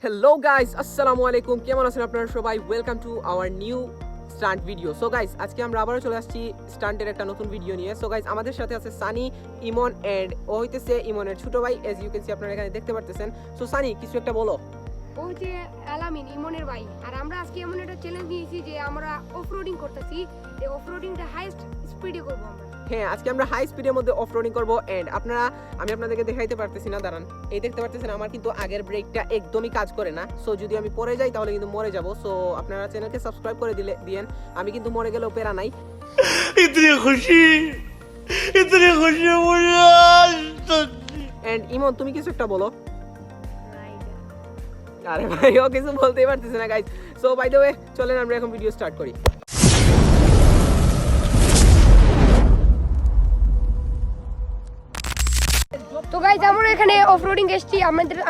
Hello guys, আসসালামু আলাইকুম। কেমন আছেন আপনারা সবাই? Welcome to our new stunt video. So guys, আজকে আমরা আবারও চলে আসছি স্টান্টের একটা নতুন ভিডিও নিয়ে। সো গাইস, আমাদের সাথে আছে সানি, ইমন এন্ড ও হইতেছে ইমনের ছোট ভাই। এজ ইউ ক্যান সি, আপনারা এখানে দেখতে পারতেছেন। সো সানি, কিছু একটা বলো। ও হচ্ছে আলামিন, ইমনের ভাই। আর আমরা আজকে এমন একটা চ্যালেঞ্জ নিয়েছি যে আমরা অফরোডিং করতেছি। এই অফরোডিংটা হাইয়েস্ট স্পিডে করব আমরা। হ্যাঁ, আজকে আমরা হাই স্পিডের মধ্যে অফ রোডিং করবো। এন্ড আমি আপনাদেরকে দেখাইতে পারতেছি না, দাঁড়ান। এই দেখতে পারতেছেন আমার কিন্তু আগের ব্রেকটা একদমই কাজ করে না। সো যদি আমি পরে যাই তাহলে কিন্তু মরে যাব। সো আপনারা চ্যানেলকে সাবস্ক্রাইব করে দিয়েন। আমি কিন্তু মরে গেলেও প্যারা নাই। इतनी खुशी मुझे आज तक। এন্ড ইমন, তুমি কিছু একটা বলো। আরে ভাই, ও কিছু বলতেই পারতেছে না guys. So by the way, চলেন আমরা এখন ভিডিও স্টার্ট করি। তো গাইস, আমরা এখানে অফরোডিং এসেছি।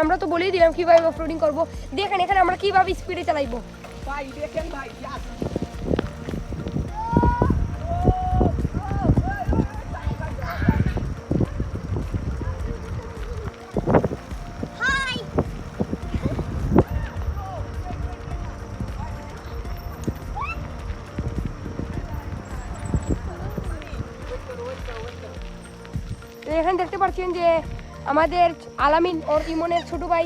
আমরা তো বলেই দিলাম কিভাবে অফরোডিং করব। দেখেন এখানে আমরা কিভাবে স্পিডে চালাইবো। ভাই দেখেন ভাই, এখানে দেখতে পাচ্ছেন যে আমাদের আলামিন ওর ইমনের ছোট ভাই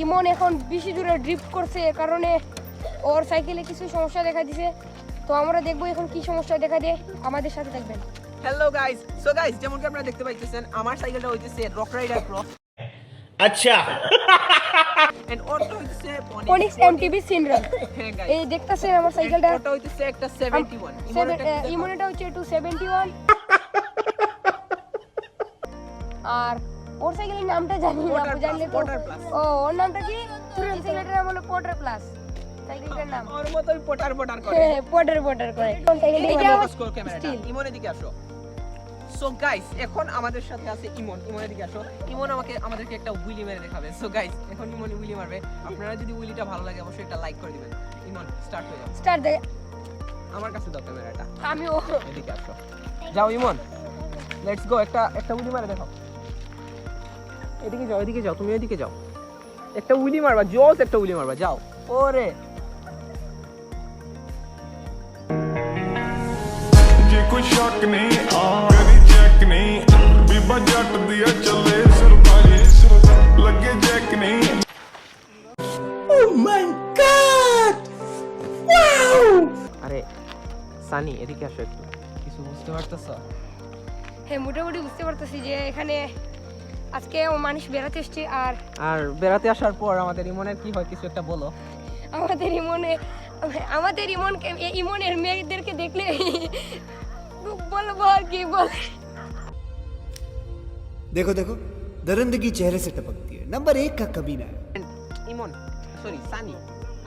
ইমন এখন বেশি দূরে ড্রিফট করছে, এর কারণে ওর সাইকেলে কিছু সমস্যা দেখা দিছে। তো আমরা দেখবো এখন কি সমস্যা দেখা দেয়, আমাদের সাথে থাকবেন। Hello guys. সো গাইস, যেমন কি আপনারা দেখতে পাইতেছেন, আমার সাইকেলটা হইতেছে রক রাইডার প্রো। अच्छा এন্ড ওরটা হইতেছে পনিক্স এমটিবি সিনরান। হ্যাঁ গাইস, এই দেখতেছেন আমার সাইকেলটা। ওটা হইতেছে একটা 71। ইমনেটা হচ্ছে 271। আর ওর সাইকেলের নামটা জানি না, Potter জানলে তো। Potter Plus। ও, ওর নামটা কি? এই সাইকেলটার নাম হলো পটার প্লাস। সাইকেলটার নাম ওর মতই পটার করে। পটার করে। এটা এটা ফোকাস করো ক্যামেরাটা। ইমন এদিকে আসো। সো গাইস, এখন আমাদের সাথে আছে ইমন। ইমন এদিকে আসো। ইমন আমাদেরকে একটা উইলি মেরে দেখাবে। সো গাইস, এখন ইমন উইলি মারবে। আপনারা যদি উইলিটা ভালো লাগে অবশ্যই একটা লাইক করে দিবেন। ইমন, স্টার্ট হয়ে যাও। স্টার্ট দে। আমার কাছে দাও ক্যামেরাটা। আমিও এদিকে আসো। যাও ইমন, লেটস গো। একটা উইলি মারে দেখাও। এদিকে যাও, তুমি এদিকে যাও। একটা উইলি মারবা, জোস একটা উইলি মারবা, যাও। ওরে ਜੇ ਕੋਈ ਸ਼ੱਕ ਨਹੀਂ ਕਰੀ ਚੈੱਕ ਨਹੀਂ ਬੀਬਾ ਜੱਟ ਦੀਆ ਚੱਲੇ ਸਰਦਾਰੀ ਲੱਗੇ ਚੈੱਕ ਨਹੀਂ আরে সানি, এদিকে আসো একটু। কিছু বুঝতে পারতেছো? হ্যাঁ, মোটামুটি বুঝতে পারতেছি যে এখানে আজকে মানুষ বেড়াতে এসছে। আর বেড়াতে আসার পর আমাদের ইমনের কি হয়, কিছু একটা বলো। আমাদের ইমনের মেয়েদেরকে দেখলে বলবো আর কি বলে। देखो देखो दरिंदगी चेहरे से टपकती है। नंबर 1 का कमीना है। ইমন, সরি সানি,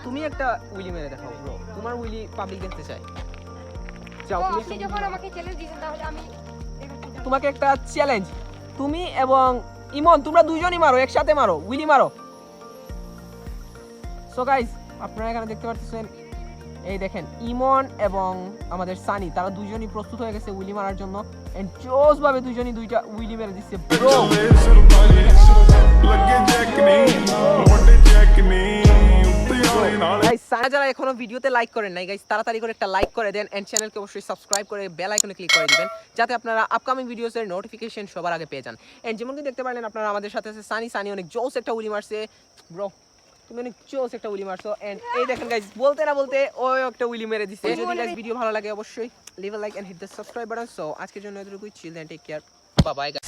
তুমি একটা উইলি মেরে দেখাও ব্রো। তোমার উইলি পাবলিক দেখতে চাই। যাও, তো তুমি আপনি যখন আমাকে চ্যালেঞ্জ দিয়েছেন তাহলে আমি দেখাচ্ছি। তোমাকে একটা চ্যালেঞ্জ। তুমি এবং ইমন, তোমরা দুজনই মারো, একসাথে মারো, উইলি মারো। সো গাইস, আপনারা এখানে দেখতে পাচ্ছেন, এই দেখেন ইমন এবং আমাদের সানি, তারা দুজনই প্রস্তুত হয়ে গেছে উইলি মারার জন্য। এন্ড জোস ভাবে দুজনই দুইটা উইলি মেরে দিচ্ছে ব্রো। ਚੱਲੇ ਸਰਦਾਰੀ ਲੱਗੇ ਚੈੱਕ ਨਹੀਂ ਮੋਢੇ ਚੈੱਕ ਨਹੀਂ ਉੱਤੇ ਵਾਲੇ ਨਾਲ গাইস, যারা এখনো ভিডিওতে লাইক করেন নাই গাইস, তাড়াতাড়ি করে একটা লাইক করে দেন। এন্ড চ্যানেলকে অবশ্যই সাবস্ক্রাইব করে বেল আইকনে ক্লিক করে দিবেন, যাতে আপনারা আপকামিং ভিডিওসের নোটিফিকেশন সবার আগে পেয়ে যান। এন্ড যেমন কি দেখতে পারলেন, আপনারা আমাদের সাথে আছে সানি অনেক জোস একটা উইলি মারছে ব্রো। তুমি অনেক জোস একটা উইলি মারছো। এন্ড এই দেখেন গাইস, বলতে না বলতে ও একটা উইলি মেরে দিছে। যদি গাইস ভিডিও ভালো লাগে অবশ্যই leave a like and hit the subscribe button. So আজকের জন্য এতটুকুই। Chill and take care, bye bye guys.